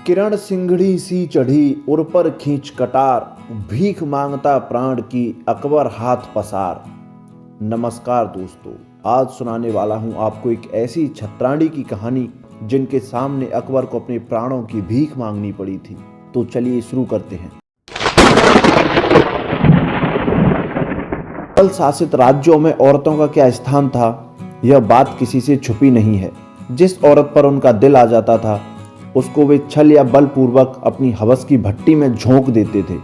किरण सिंघड़ी सी चढ़ी उर पर खींच कटार, भीख मांगता प्राण की अकबर हाथ पसार। नमस्कार दोस्तों, आज सुनाने वाला हूं आपको एक ऐसी छत्राणी की कहानी जिनके सामने अकबर को अपने प्राणों की भीख मांगनी पड़ी थी। तो चलिए शुरू करते हैं। मुगल शासित राज्यों में औरतों का क्या स्थान था, यह बात किसी से छुपी नहीं है। जिस औरत पर उनका दिल आ जाता था उसको वे छल या बलपूर्वक अपनी हवस की भट्टी में झोंक देते थे।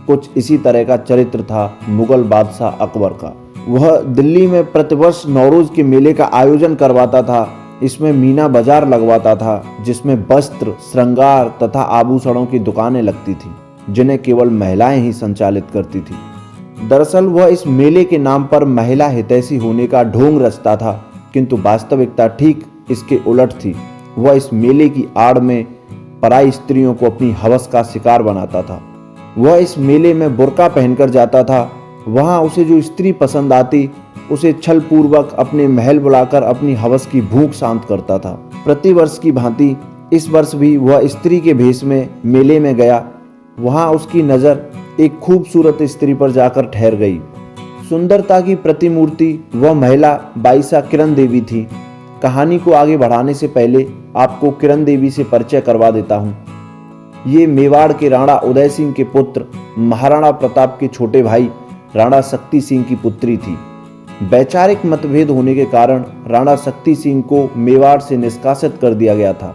कुछ इसी तरह का चरित्र था मुगल बादशाह अकबर का। वह दिल्ली में प्रतिवर्ष नौरोज के मेले का आयोजन करवाता था। इसमें मीना बाजार लगवाता था, जिसमें वस्त्र, श्रृंगार तथा आभूषणों की दुकानें लगती थीं, जिन्हें केवल महिलाएं ही संचालित करती थीं। दरअसल वह इस मेले के नाम पर महिला हितैषी होने का ढोंग रचता था, किंतु वास्तविकता ठीक इसके उलट थी। वह इस मेले की आड़ में पराई स्त्रियों को अपनी हवस का शिकार बनाता था। वह इस मेले में बुर्का पहनकर जाता था। वहां उसे जो स्त्री पसंद आती उसे छल पूर्वक अपने महल बुलाकर अपनी हवस की भूख शांत करता था। प्रतिवर्ष की भांति इस वर्ष भी वह स्त्री के भेष में मेले में गया। वहां उसकी नजर एक खूबसूरत स्त्री पर जाकर ठहर गई। सुंदरता की प्रतिमूर्ति वह महिला बाईसा किरण देवी थी। कहानी को आगे बढ़ाने से पहले आपको किरण देवी से परिचय करवा देता हूँ। ये मेवाड़ के राणा उदय सिंह के पुत्र महाराणा प्रताप के छोटे भाई राणा शक्ति सिंह की पुत्री थी। वैचारिक मतभेद होने के कारण राणा शक्ति सिंह को मेवाड़ से निष्कासित कर दिया गया था।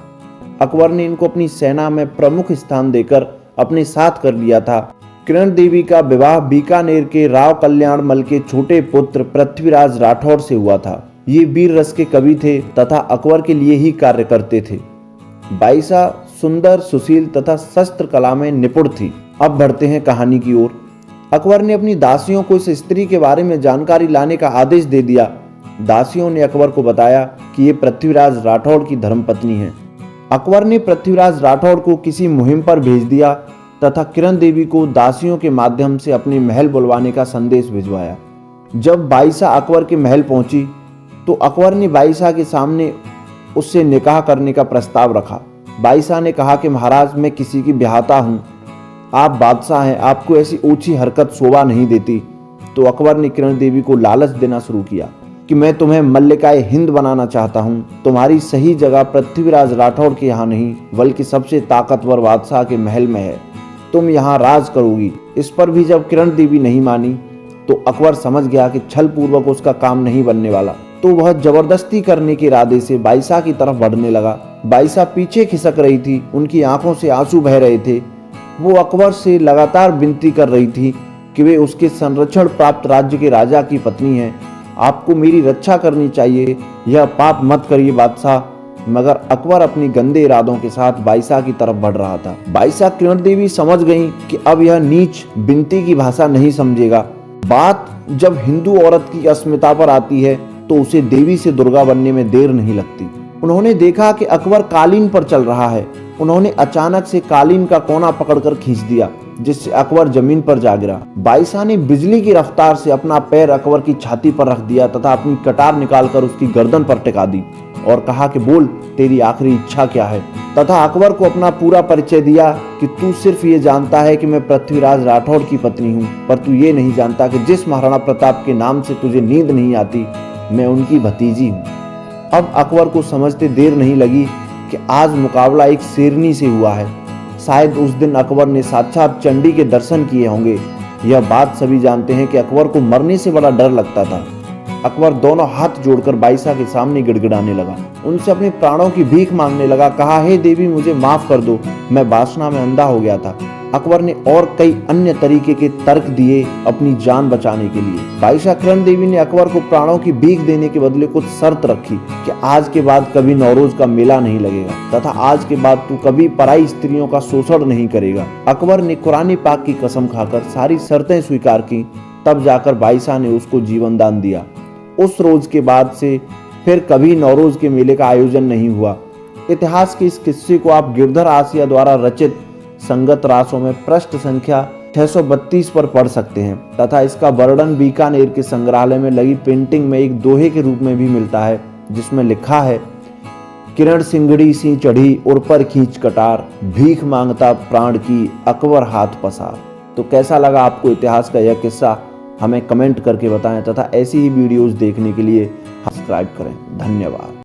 अकबर ने इनको अपनी सेना में प्रमुख स्थान देकर अपने साथ कर लिया था। किरण देवी का विवाह बीकानेर के राव कल्याण मल के छोटे पुत्र पृथ्वीराज राठौर से हुआ था। ये वीर रस के कवि थे तथा अकबर के लिए ही कार्य करते थे। बाईसा सुंदर, सुशील तथा शस्त्र कला में निपुण थी। अब बढ़ते हैं कहानी की ओर। अकबर ने अपनी दासियों को इस स्त्री के बारे में जानकारी लाने का आदेश दे दिया। दासियों ने अकबर को बताया कि ये पृथ्वीराज राठौड़ की धर्मपत्नी है। अकबर ने पृथ्वीराज राठौड़ को किसी मुहिम पर भेज दिया तथा किरण देवी को दासियों के माध्यम से अपने महल बुलवाने का संदेश भिजवाया। जब बाईसा अकबर के महल पहुंची तो अकबर ने बाईसा के सामने उससे निकाह करने का प्रस्ताव रखा। बाईसा ने कहा कि महाराज, मैं किसी की ब्याहता हूँ, आप बादशाह हैं, आपको ऐसी ऊंची हरकत शोभा नहीं देती। तो अकबर ने किरण देवी को लालच देना शुरू किया कि मैं तुम्हें मल्लिकाए हिंद बनाना चाहता हूँ। तुम्हारी सही जगह पृथ्वीराज राठौड़ के यहाँ नहीं बल्कि सबसे ताकतवर बादशाह के महल में है। तुम यहाँ राज करोगी। इस पर भी जब किरण देवी नहीं मानी तो अकबर समझ गया कि छल पूर्वक उसका काम नहीं बनने वाला। तो वह जबरदस्ती करने के इरादे से बाईसा की तरफ बढ़ने लगा। बाईसा पीछे खिसक रही थी, उनकी आंखों से आंसू बह रहे थे। वो अकबर से लगातार विनती कर रही थी कि वे उसके संरक्षण प्राप्त राज्य के राजा की पत्नी हैं। आपको मेरी रक्षा करनी चाहिए, यह पाप मत करिए बादशाह। मगर अकबर अपने गंदे इरादों के साथ बाईसा की तरफ बढ़ रहा था। बाईसा किरण देवी समझ गई कि अब यह नीच विनती की भाषा नहीं समझेगा। बात जब हिंदू औरत की अस्मिता पर आती है तो उसे देवी से दुर्गा बनने में देर नहीं लगती। उन्होंने देखा कि अकबर कालीन पर चल रहा है। उन्होंने अचानक से कालीन का कोना पकड़कर खींच दिया, जिससे अकबर जमीन पर जा गिरा। बाईसा ने बिजली की रफ्तार से अपना पैर अकबर की छाती पर रख दिया तथा अपनी कटार निकालकर उसकी गर्दन पर टिका दी और कहा कि बोल, तेरी आखिरी इच्छा क्या है। तथा अकबर को अपना पूरा परिचय दिया कि तू सिर्फ ये जानता है कि मैं पृथ्वीराज राठौड़ की पत्नी हूँ, पर तू ये नहीं जानता कि जिस महाराणा प्रताप के नाम से तुझे नींद नहीं आती, मैं उनकी भतीजी हूँ। अब अकबर को समझते देर नहीं लगी कि आज मुकाबला एक शेरनी से हुआ है। शायद उस दिन अकबर ने साक्षात चंडी के दर्शन किए होंगे। यह बात सभी जानते हैं कि अकबर को मरने से बड़ा डर लगता था। अकबर दोनों हाथ जोड़कर बाईसा के सामने गिड़गिड़ाने लगा, उनसे अपने प्राणों की भीख मांगने लगा। कहा, हे देवी, मुझे माफ कर दो, मैं वासना में अंधा हो गया था। अकबर ने और कई अन्य तरीके के तर्क दिए अपनी जान बचाने के लिए। बाईसा किरण देवी ने अकबर को प्राणों की भीख देने के बदले कुछ शर्त रखी कि आज के बाद कभी नौरोज का मेला नहीं लगेगा तथा आज के बाद तू कभी पराई स्त्रियों का शोषण नहीं करेगा। अकबर ने कुरान पाक की कसम खाकर सारी शर्तें स्वीकार की। तब जाकर बाईसा ने उसको जीवन दान दिया। उस रोज के बाद से फिर कभी नौरोज के मेले का आयोजन नहीं हुआ। इतिहास के इस किस्से को आप गिरधर आसिया द्वारा रचित संगत रासों में पृष्ठ संख्या 632 पर पढ़ सकते हैं तथा इसका वर्णन बीकानेर के संग्रहालय में लगी पेंटिंग में एक दोहे के रूप में भी मिलता है, जिसमें लिखा है किरण सिंगड़ी सी चढ़ी उर पर खींच कटार, भीख मांगता प्राण की अकबर हाथ पसार। तो कैसा लगा आपको इतिहास का यह किस्सा, हमें कमेंट करके बताएं तथा ऐसी ही वीडियोस देखने के लिए सब्सक्राइब करें। धन्यवाद।